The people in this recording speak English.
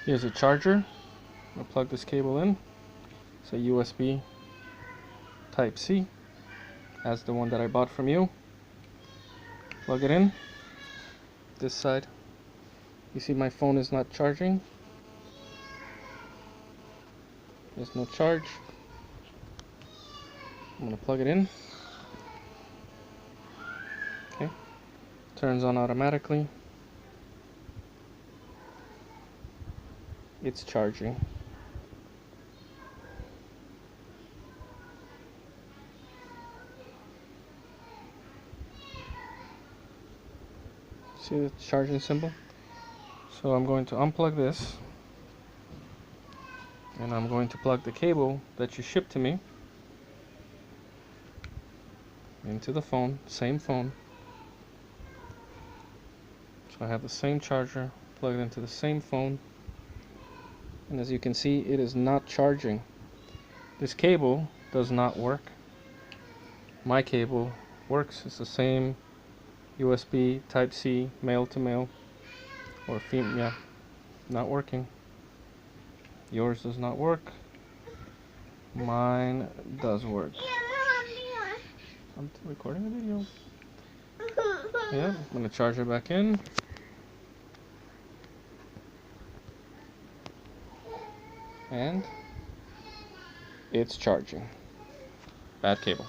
Here's a charger. I'll plug this cable in. It's a USB Type C, as the one that I bought from you. Plug it in. This side. You see my phone is not charging. There's no charge. I'm gonna plug it in. Okay. Turns on automatically. It's charging. See the charging symbol? So I'm going to unplug this, and I'm going to plug the cable that you shipped to me into the phone, same phone. So I have the same charger plugged into the same phone, and as you can see, it is not charging. This cable does not work. My cable works. It's the same USB Type C, male to male, or female. Yeah, not working. Yours does not work. Mine does work. I'm recording a video. Yeah, I'm gonna charge it back in. And it's charging. Bad cable.